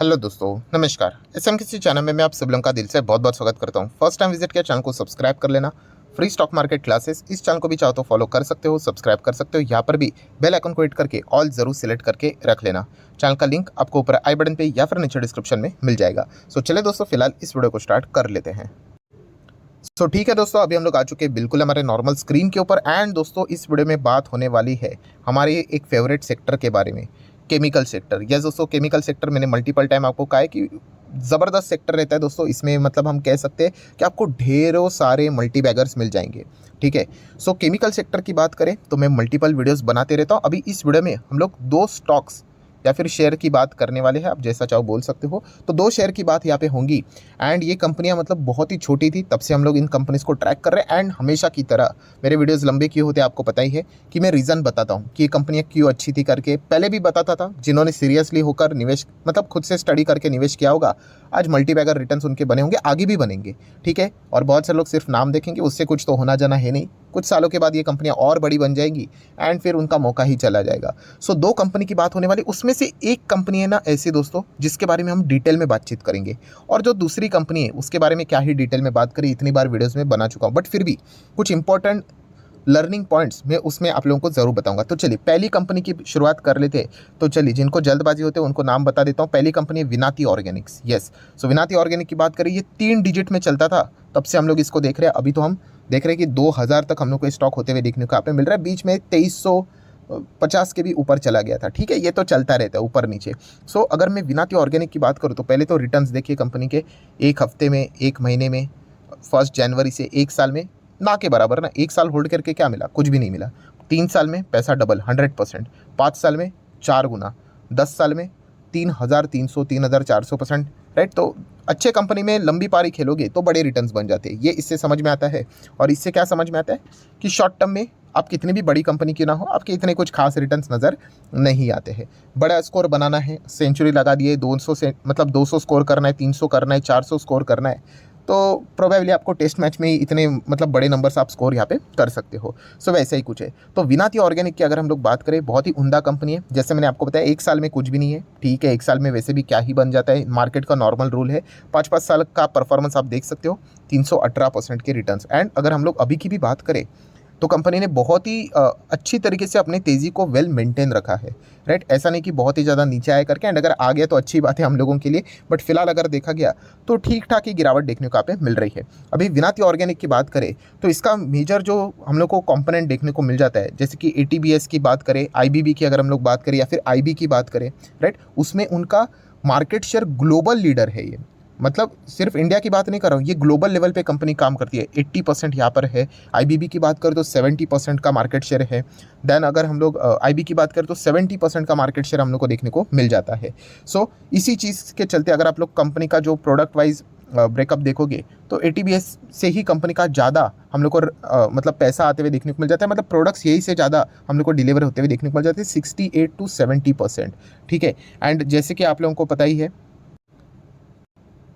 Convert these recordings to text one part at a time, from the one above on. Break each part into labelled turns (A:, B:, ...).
A: Hello दोस्तों, नमस्कार। SMKC channel में मैं आप सब लोगों का दिल से बहुत बहुत स्वागत करता हूं। फर्स्ट टाइम विजिट किया चैनल को सब्सक्राइब कर लेना। फ्री स्टॉक मार्केट क्लासेस इस चैनल को भी चाहो तो फॉलो कर सकते हो, सब्सक्राइब कर सकते हो। यहाँ पर भी बेल आइकन को हिट करके ऑल जरूर सिलेक्ट करके रख लेना। चैनल का लिंक आपको ऊपर आई बटन पे या फिर नीचे डिस्क्रिप्शन में मिल जाएगा। सो चले दोस्तों, फिलहाल इस वीडियो को स्टार्ट कर लेते हैं। सो ठीक है दोस्तों, अभी हम लोग आ चुके हैं बिल्कुल हमारे नॉर्मल स्क्रीन के ऊपर। एंड दोस्तों, इस वीडियो में बात होने वाली है हमारे एक फेवरेट सेक्टर के बारे में, केमिकल सेक्टर। यस दोस्तों, केमिकल सेक्टर मैंने मल्टीपल टाइम आपको कहा है कि ज़बरदस्त सेक्टर रहता है दोस्तों। इसमें मतलब हम कह सकते हैं कि आपको ढेरों सारे मल्टी बैगर्स मिल जाएंगे। ठीक है, सो केमिकल सेक्टर की बात करें तो मैं मल्टीपल वीडियोस बनाते रहता हूँ। अभी इस वीडियो में हम लोग दो स्टॉक्स या फिर शेयर की बात करने वाले हैं। आप जैसा चाहो बोल सकते हो। तो दो शेयर की बात यहाँ पे होंगी। एंड ये कंपनियां मतलब बहुत ही छोटी थी, तब से हम लोग इन कंपनीज को ट्रैक कर रहे हैं। एंड हमेशा की तरह मेरे वीडियोस लंबे क्यों होते हैं आपको पता ही है कि मैं रीज़न बताता हूँ कि ये कंपनियां क्यों अच्छी थी करके। पहले भी बताता था, जिन्होंने सीरियसली होकर निवेश मतलब खुद से स्टडी करके निवेश किया होगा, आज मल्टीबैगर रिटर्न्स उनके बने होंगे, आगे भी बनेंगे। ठीक है, और बहुत से लोग सिर्फ नाम देखेंगे, उससे कुछ तो होना जाना है नहीं। कुछ सालों के बाद ये कंपनियां और बड़ी बन जाएंगी एंड फिर उनका मौका ही चला जाएगा। सो दो कंपनी की बात होने वाली, उसमें से एक कंपनी है ना ऐसी दोस्तों जिसके बारे में हम डिटेल में बातचीत करेंगे, और जो दूसरी कंपनी है उसके बारे में क्या ही डिटेल में बात करें, इतनी बार वीडियोस में बना चुका हूँ। बट फिर भी कुछ इंपॉर्टेंट लर्निंग पॉइंट्स मैं उसमें आप लोगों को ज़रूर बताऊंगा। तो चलिए पहली कंपनी की शुरुआत कर लेते हैं। तो चलिए, जिनको जल्दबाजी होते हैं उनको नाम बता देता हूँ। पहली कंपनी है विनाती ऑर्गेनिक्स। यस, सो विनाती ऑर्गेनिक की बात करें, ये 3 डिजिट में चलता था, तब से हम लोग इसको देख रहे हैं। अभी तो हम देख रहे हैं कि 2000 तक हम लोग को स्टॉक होते हुए देखने को यहाँ पे मिल रहा है। बीच में 2350 के भी ऊपर चला गया था। ठीक है, ये तो चलता रहता है ऊपर नीचे। सो अगर मैं विनाती ऑर्गेनिक की बात करूँ तो पहले तो रिटर्न्स देखिए कंपनी के, एक हफ्ते में, एक महीने में, 1 जनवरी से एक साल में ना के बराबर ना। एक साल होल्ड करके क्या मिला? कुछ भी नहीं मिला। 3 साल में पैसा डबल 100%, 5 साल में 4 गुना, 10 साल में 3300 3400%। राइट, तो अच्छे कंपनी में लंबी पारी खेलोगे तो बड़े रिटर्न्स बन जाते हैं। ये इससे समझ में आता है। और इससे क्या समझ में आता है कि शॉर्ट टर्म में आप कितनी भी बड़ी कंपनी की ना हो, आपके इतने कुछ खास रिटर्न्स नज़र नहीं आते हैं। बड़ा स्कोर बनाना है, सेंचुरी लगा दिए, 200 से मतलब 200 स्कोर करना है, 300 करना है, 400 स्कोर करना है, तो प्रोबेबली आपको टेस्ट मैच में ही इतने मतलब बड़े नंबर्स आप स्कोर यहाँ पे कर सकते हो। सो वैसे ही कुछ है। तो विनाती ऑर्गेनिक की अगर हम लोग बात करें, बहुत ही उम्दा कंपनी है। जैसे मैंने आपको बताया, एक साल में कुछ भी नहीं है। ठीक है, एक साल में वैसे भी क्या ही बन जाता है, मार्केट का नॉर्मल रूल है। 5-5 साल का परफॉर्मेंस आप देख सकते हो, 318% के रिटर्न्स। एंड अगर हम लोग अभी की भी बात करें तो कंपनी ने बहुत ही अच्छी तरीके से अपनी तेज़ी को वेल मेंटेन रखा है। राइट, ऐसा नहीं कि बहुत ही ज़्यादा नीचे आया करके, एंड अगर आ गया तो अच्छी बात है हम लोगों के लिए। बट फिलहाल अगर देखा गया तो ठीक ठाक ही गिरावट देखने को यहाँ पे मिल रही है। अभी विनाती ऑर्गेनिक की बात करें तो इसका मेजर जो हम लोग को कंपोनेंट देखने को मिल जाता है, जैसे कि ATBS की बात करें, IBB की अगर हम लोग बात करें, या फिर IB की बात करें, राइट, उसमें उनका मार्केट शेयर ग्लोबल लीडर है। ये मतलब सिर्फ इंडिया की बात नहीं कर रहा हूँ, ये ग्लोबल लेवल पे कंपनी काम करती है। 80% यहाँ पर है। IBB की बात करें तो 70% का मार्केट शेयर है। देन अगर हम लोग IB की बात करें तो 70% का मार्केट शेयर हम लोग को देखने को मिल जाता है। सो इसी चीज़ के चलते अगर आप लोग कंपनी का जो प्रोडक्ट वाइज ब्रेकअप देखोगे तो ATBS से ही कंपनी का ज़्यादा हम लोग को मतलब पैसा आते हुए देखने को मिल जाता है। मतलब प्रोडक्ट्स यही से ज़्यादा हम लोग को डिलीवर होते हुए देखने को मिल जाते हैं, 68 to 70%। ठीक है, एंड जैसे कि आप लोगों को पता ही है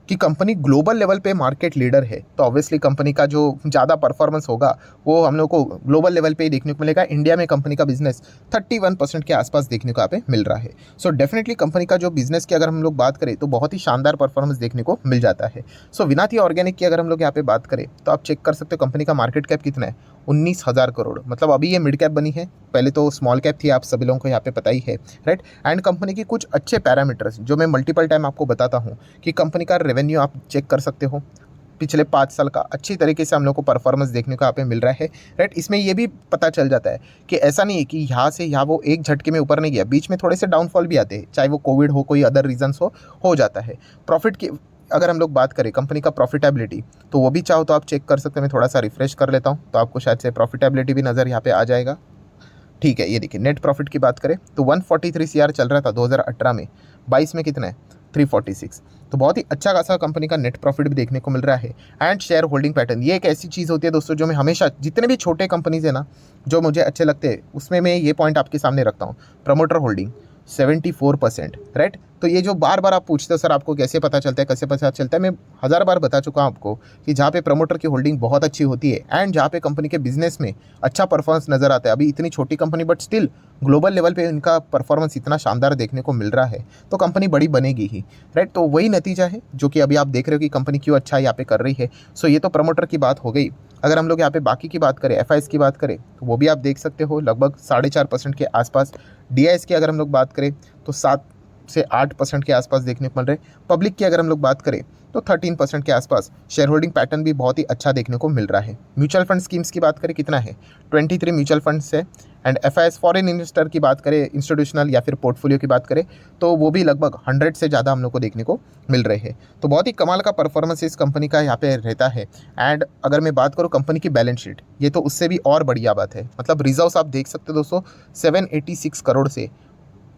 A: कि कंपनी ग्लोबल लेवल पे मार्केट लीडर है, तो ऑब्वियसली कंपनी का जो ज़्यादा परफॉर्मेंस होगा वो हम लोग को ग्लोबल लेवल पे ही देखने को मिलेगा। इंडिया में कंपनी का बिजनेस 31% के आसपास देखने को यहाँ पे मिल रहा है। सो डेफिनेटली कंपनी का जो बिजनेस की अगर हम लोग बात करें तो बहुत ही शानदार परफॉर्मेंस देखने को मिल जाता है। सो विनाती ऑर्गेनिक की अगर हम लोग यहाँ पे बात करें तो आप चेक कर सकते हो कंपनी का मार्केट कैप कितना है, 19,000 करोड़। मतलब अभी ये मिड कैप बनी है, पहले तो स्मॉल कैप थी, आप सभी लोगों को यहाँ पे पता ही है। राइट, एंड कंपनी की कुछ अच्छे पैरामीटर्स जो मैं मल्टीपल टाइम आपको बताता हूँ कि कंपनी का रेवेन्यू आप चेक कर सकते हो, पिछले 5 साल का अच्छी तरीके से हम लोग को परफॉर्मेंस देखने को यहाँ पे मिल रहा है। राइट, इसमें ये भी पता चल जाता है कि ऐसा नहीं है कि यहाँ से यहाँ वो एक झटके में ऊपर नहीं गया, बीच में थोड़े से डाउनफॉल भी आते हैं, चाहे वो कोविड हो, कोई अदर रीजंस हो जाता है। प्रॉफिट की अगर हम लोग बात करें, कंपनी का प्रॉफिटेबिलिटी, तो वो भी चाहो तो आप चेक कर सकते हैं। मैं थोड़ा सा रिफ्रेश कर लेता हूँ तो आपको शायद से प्रॉफिटेबिलिटी भी नज़र यहाँ पे आ जाएगा। ठीक है, ये देखिए, नेट प्रॉफिट की बात करें तो 143 CR चल रहा था 2018 में, 22 में कितना है 346। तो बहुत ही अच्छा खासा कंपनी का नेट प्रॉफिट भी देखने को मिल रहा है। एंड शेयर होल्डिंग पैटर्न, ये एक ऐसी चीज़ होती है दोस्तों जो मैं हमेशा, जितने भी छोटे कंपनीज है ना जो मुझे अच्छे लगते हैं, उसमें मैं ये पॉइंट आपके सामने रखता हूँ, प्रमोटर होल्डिंग। 74%, राइट। तो ये जो बार बार आप पूछते हो सर आपको कैसे पता चलता है, कैसे पता चलता है, मैं 1000 बार बता चुका हूँ आपको कि जहाँ पे प्रमोटर की होल्डिंग बहुत अच्छी होती है एंड जहाँ पे कंपनी के बिजनेस में अच्छा परफॉर्मेंस नजर आता है। अभी इतनी छोटी company but still global level पे इनका परफॉर्मेंस इतना शानदार देखने को मिल रहा है, तो कंपनी बड़ी बनेगी ही, राइट। तो वही नतीजा है जो कि अभी आप देख रहे हो कि कंपनी क्यों अच्छा यहाँ पे कर रही है। सो ये तो प्रमोटर की बात हो गई। अगर हम लोग यहाँ पे बाकी की बात करें, एफ की बात करें, तो वो भी आप देख सकते हो लगभग 4.5% के आसपास। डी की अगर हम लोग बात करें तो 7 से 8% के आसपास देखने को मिल रहे। पब्लिक की अगर हम लोग बात करें तो 13% के आसपास। शेयर होल्डिंग पैटर्न भी बहुत ही अच्छा देखने को मिल रहा है। म्यूचुअल फंड स्कीम्स की बात करें कितना है, 23 म्यूचुअल फंड्स है। एंड एफ फॉरेन इन्वेस्टर की बात करें, इंस्टीट्यूशनल या फिर पोर्टफोलियो की बात करें, तो वो भी लगभग 100 से ज़्यादा हम लोग को देखने को मिल रहे हैं। तो बहुत ही कमाल का परफॉर्मेंस इस कंपनी का यहाँ पे रहता है। एंड अगर मैं बात करूँ कंपनी की बैलेंस शीट, ये तो उससे भी और बढ़िया बात है। मतलब रिजर्व्स आप देख सकते हो दोस्तों, 786 करोड़ से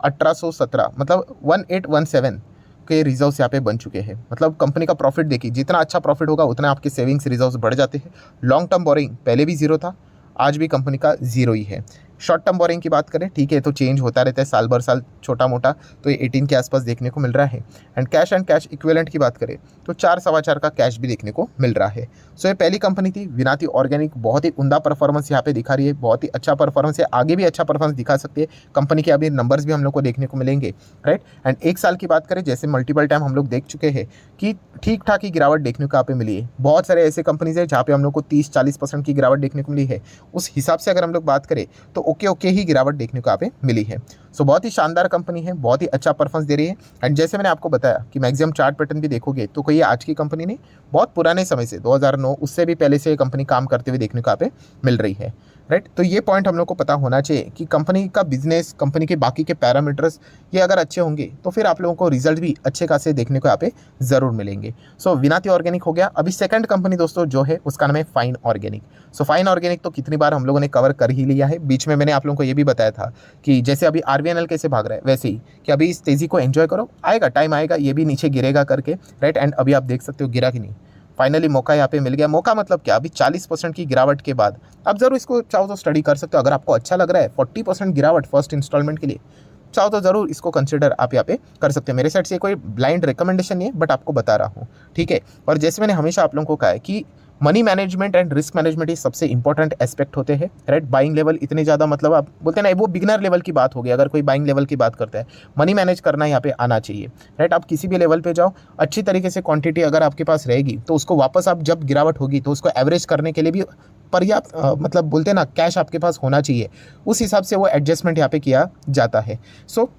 A: 1817 मतलब 1817 के रिजर्व्स यहाँ पे बन चुके हैं। मतलब कंपनी का प्रॉफिट देखिए, जितना अच्छा प्रॉफिट होगा उतना आपके सेविंग्स रिजर्व्स बढ़ जाते हैं। लॉन्ग टर्म बोरिंग पहले भी जीरो था, आज भी कंपनी का जीरो ही है। शॉर्ट टर्म बोरिंग की बात करें, ठीक है, तो चेंज होता रहता है साल भर साल, छोटा मोटा, तो ये 18 के आसपास देखने को मिल रहा है। एंड कैश इक्विवेलेंट की बात करें तो 4.25 का कैश भी देखने को मिल रहा है। सो ये पहली कंपनी थी विनाती ऑर्गेनिक, बहुत ही उमदा परफॉर्मेंस यहाँ पे दिखा रही है, बहुत ही अच्छा परफॉर्मेंस है, आगे भी अच्छा परफॉर्मेंस दिखा सकती है। कंपनी के अभी नंबर्स भी हम लोग को देखने को मिलेंगे, राइट। एंड एक साल की बात करें, जैसे मल्टीपल टाइम हम लोग देख चुके हैं कि ठीक ठाक ही गिरावट देखने को यहाँ पे मिली है। बहुत सारे ऐसे कंपनीज है जहाँ पे हम लोग को 30-40% की गिरावट देखने को मिली है। उस हिसाब से अगर हम लोग बात करें तो ओके ही गिरावट देखने को यहाँ पे मिली है। सो बहुत ही शानदार कंपनी है, बहुत ही अच्छा परफॉर्मेंस दे रही है। एंड जैसे मैंने आपको बताया कि मैक्सिमम चार्ट पैटर्न भी देखोगे तो कोई आज की कंपनी नहीं, बहुत पुराने समय से 2009 उससे भी पहले से कंपनी काम करते हुए देखने को यहाँ पे मिल रही है, राइट। तो ये पॉइंट हम लोग को पता होना चाहिए कि कंपनी का बिजनेस, कंपनी के बाकी के पैरामीटर्स ये अगर अच्छे होंगे तो फिर आप लोगों को रिजल्ट भी अच्छे खासे देखने को यहाँ पे ज़रूर मिलेंगे। सो विनाती ऑर्गेनिक हो गया। अभी सेकंड कंपनी दोस्तों जो है उसका नाम है fine organic. So fine organic तो कितनी बार हम लोगों ने कवर कर ही लिया है। बीच में मैंने आप लोगों को ये भी बताया था कि जैसे अभी आरबीएनएल कैसे भाग रहा है वैसे ही कि अभी इस तेज़ी को एंजॉय करो, आएगा टाइम आएगा ये भी नीचे गिरेगा करके, राइट। एंड अभी आप देख सकते हो गिरा कि नहीं, फाइनली मौका यहाँ पे मिल गया। मौका मतलब क्या, अभी 40% की गिरावट के बाद आप जरूर इसको चाहो तो स्टडी कर सकते हो। अगर आपको अच्छा लग रहा है 40% गिरावट फर्स्ट इंस्टॉलमेंट के लिए, चाहो तो ज़रूर इसको कंसिडर आप यहाँ पे कर सकते हैं। मेरे साइड से कोई ब्लाइंड रिकमेंडेशन नहीं है, बट आपको बता रहा हूँ, ठीक है। और जैसे मैंने हमेशा आप लोगों को कहा है कि money management and risk management ये सबसे इंपॉर्टेंट एस्पेक्ट होते हैं, राइट। बाइंग लेवल इतने ज़्यादा, मतलब आप बोलते हैं ना, वो बिगनर लेवल की बात होगी। अगर कोई बाइंग लेवल की बात करता है, मनी मैनेज करना यहाँ पे आना चाहिए, राइट। आप किसी भी लेवल पे जाओ, अच्छी तरीके से क्वांटिटी अगर आपके पास रहेगी तो उसको वापस आप जब गिरावट होगी तो उसको एवरेज करने के लिए भी पर्याप्त मतलब बोलते हैं ना कैश आपके पास होना चाहिए। उस हिसाब से वो एडजस्टमेंट यहाँ पे किया जाता है। सो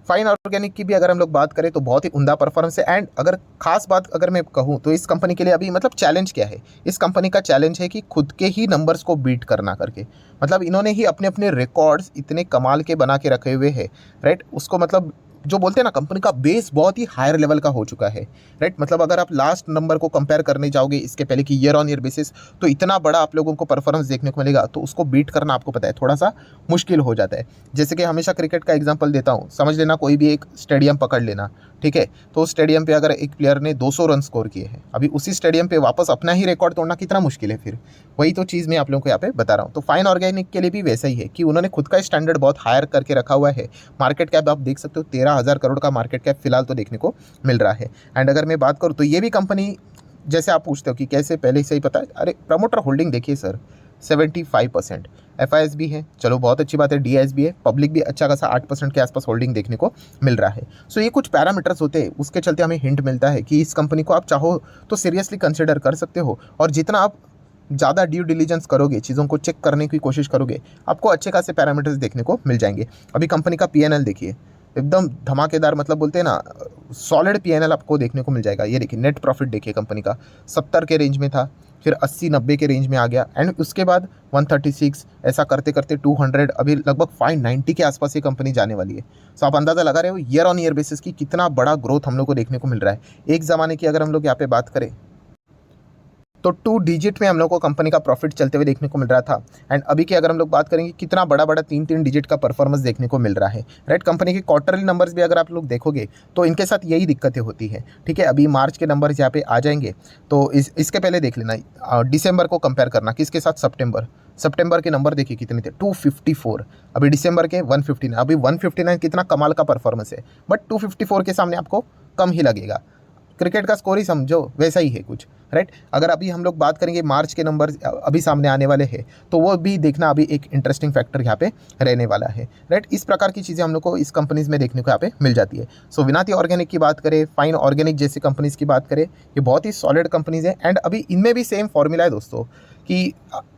A: फाइन ऑर्गेनिक की भी अगर हम लोग बात करें तो बहुत ही उम्दा परफॉर्मेंस है। एंड अगर खास बात अगर मैं कहूँ तो इस कंपनी के लिए अभी मतलब चैलेंज क्या है, इस कंपनी का चैलेंज है कि खुद के ही नंबर्स को बीट करना करके, मतलब इन्होंने ही अपने अपने रिकॉर्ड्स इतने कमाल के बना के रखे हुए हैं, राइट। उसको मतलब जो बोलते हैं ना कंपनी का बेस बहुत ही हायर लेवल का हो चुका है, राइट। मतलब अगर आप लास्ट नंबर को कंपेयर करने जाओगे इसके पहले की ईयर ऑन ईयर बेसिस, तो इतना बड़ा आप लोगों को परफॉर्मेंस देखने को मिलेगा, तो उसको बीट करना आपको पता है थोड़ा सा मुश्किल हो जाता है। जैसे कि हमेशा क्रिकेट का एग्जांपल देता हूँ, समझ लेना कोई भी एक स्टेडियम पकड़ लेना, ठीक है। तो उस स्टेडियम पे अगर एक प्लेयर ने 200 रन स्कोर किए हैं, अभी उसी स्टेडियम पे वापस अपना ही रिकॉर्ड तोड़ना कितना मुश्किल है फिर। वही तो चीज़ मैं आप लोगों को यहाँ पे बता रहा हूँ। तो फाइन ऑर्गेनिक के लिए भी वैसा ही है कि उन्होंने खुद का स्टैंडर्ड बहुत हायर करके रखा हुआ है। मार्केट कैप आप देख सकते हो 13,000 करोड़ का मार्केट कैप फिलहाल तो देखने को मिल रहा है। एंड अगर मैं बात करूँ तो ये भी कंपनी, जैसे आप पूछते हो कि कैसे, पहले से ही पता है, अरे प्रमोटर होल्डिंग देखिए सर 75%, एफ भी है, चलो बहुत अच्छी बात है, डी भी है, पब्लिक भी अच्छा खासा 8% के आसपास होल्डिंग देखने को मिल रहा है। सो ये कुछ पैरामीटर्स होते हैं, उसके चलते हमें हिंट मिलता है कि इस कंपनी को आप चाहो तो सीरियसली कंसिडर कर सकते हो। और जितना आप ज़्यादा ड्यू डिलीजेंस करोगे, चीज़ों को चेक करने की कोशिश करोगे, आपको अच्छे खासे पैरामीटर्स देखने को मिल जाएंगे। अभी कंपनी का पीएनएल देखिए, एकदम धमाकेदार, मतलब बोलते हैं ना सॉलिड पीएनएल आपको देखने को मिल जाएगा। ये देखिए नेट प्रॉफिट देखिए कंपनी का 70 के रेंज में था, फिर 80-90 के रेंज में आ गया, एंड उसके बाद 136, ऐसा करते करते 200, अभी लगभग 590 के आसपास ये कंपनी जाने वाली है। सो आप अंदाज़ा लगा रहे हो ईयर ऑन ईयर बेसिस की कितना बड़ा ग्रोथ हम लोग को देखने को मिल रहा है। एक ज़माने की अगर हम लोग यहाँ पे बात करें तो 2 डिजिट में हम लोग को कंपनी का प्रॉफिट चलते हुए देखने को मिल रहा था। एंड अभी की अगर हम लोग बात करेंगे कितना बड़ा बड़ा 3-3 डिजिट का परफॉर्मेंस देखने को मिल रहा है, राइट। कंपनी के क्वार्टरली नंबर्स भी अगर आप लोग देखोगे तो इनके साथ यही दिक्कतें होती हैं, ठीक है। अभी मार्च के नंबर्स यहाँ पे आ जाएंगे, तो इसके पहले देख लेना दिसंबर को कंपेयर करना किसके साथ, सितंबर, सितंबर के नंबर देखिए कितने थे, 254। अभी दिसंबर के 159। अभी 159 कितना कमाल का परफॉर्मेंस है, बट 254 के सामने आपको कम ही लगेगा। क्रिकेट का स्कोर ही समझो वैसा ही है कुछ, राइट। अगर अभी हम लोग बात करेंगे मार्च के नंबर अभी सामने आने वाले हैं, तो वो भी देखना अभी एक इंटरेस्टिंग फैक्टर यहाँ पे रहने वाला है, राइट। इस प्रकार की चीज़ें हम लोग को इस कंपनीज में देखने को यहाँ पे मिल जाती है। सो विनाती ऑर्गेनिक की बात करें, फाइन ऑर्गेनिक जैसी कंपनीज की बात करें, ये बहुत ही सॉलिड कंपनीज है। एंड अभी इनमें भी सेम फॉर्मूला है दोस्तों कि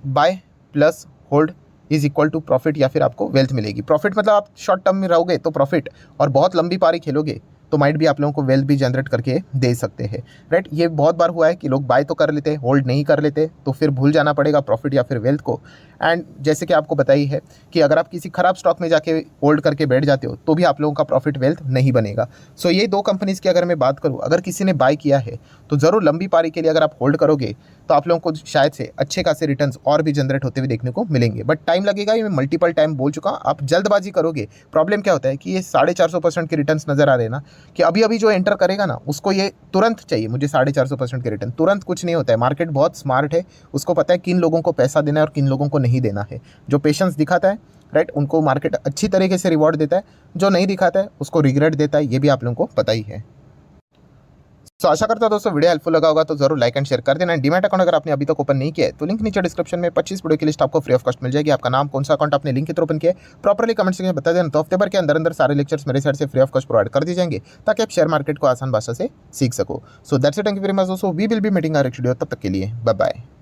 A: buy plus hold is equal to profit, या फिर आपको वेल्थ मिलेगी। प्रॉफिट मतलब आप शॉर्ट टर्म में रहोगे तो प्रॉफिट, और बहुत लंबी पारी खेलोगे तो माइट भी आप लोगों को वेल्थ भी जनरेट करके दे सकते हैं, राइट। ये बहुत बार हुआ है कि लोग बाय तो कर लेते हैं, होल्ड नहीं कर लेते, तो फिर भूल जाना पड़ेगा प्रॉफिट या फिर वेल्थ को। एंड जैसे कि आपको बताई है कि अगर आप किसी खराब स्टॉक में जाके होल्ड करके बैठ जाते हो तो भी आप लोगों का प्रॉफिट वेल्थ नहीं बनेगा। सो ये दो कंपनीज़ की अगर मैं बात करूँ, अगर किसी ने बाय किया है तो ज़रूर लंबी पारी के लिए अगर आप होल्ड करोगे तो आप लोगों को शायद से अच्छे खासे रिटर्न्स और भी जनरेट होते हुए देखने को मिलेंगे। बट टाइम लगेगा, ये मैं मल्टीपल टाइम बोल चुका हूँ। आप जल्दबाजी करोगे, प्रॉब्लम क्या होता है कि ये 450% के रिटर्न्स नजर आ रहे हैं ना, कि अभी अभी जो एंटर करेगा ना उसको ये तुरंत चाहिए, मुझे 450% के रिटर्न। तुरंत कुछ नहीं होता है, मार्केट बहुत स्मार्ट है, उसको पता है किन लोगों को पैसा देना है और किन लोगों को नहीं देना है। जो पेशेंस दिखाता है, राइट, उनको मार्केट अच्छी तरीके से रिवॉर्ड देता है, जो नहीं दिखाता है उसको रिग्रेट देता है, ये भी आप लोगों को पता ही है। तो आशा करता हूं दोस्तों वीडियो हेल्पफुल लगा होगा, तो जरूर लाइक एंड शेयर कर देना। डीमैट अकाउंट अगर आपने अभी तक ओपन नहीं किया है तो लिंक नीचे डिस्क्रिप्शन में 25 वीडियो की लिस्ट आपको फ्री ऑफ कॉस्ट मिल जाएगी। आपका नाम, कौन सा अकाउंट आपने लिंक के थ्रू ओपन किया है, प्रॉपर्ली कमेंट सेक्शन में बता देना। तो हफ्ते भर के अंदर सारे लेक्चर्स मेरे साइड से फ्री ऑफ कॉस्ट प्रोवाइड कर दिए जाएंगे ताकि आप शेयर मार्केट को आसान भाषा से सीख सको। So that's it, thank you very much दोस्तों, we will be meeting our next video. तब तक के लिए बाय बाय।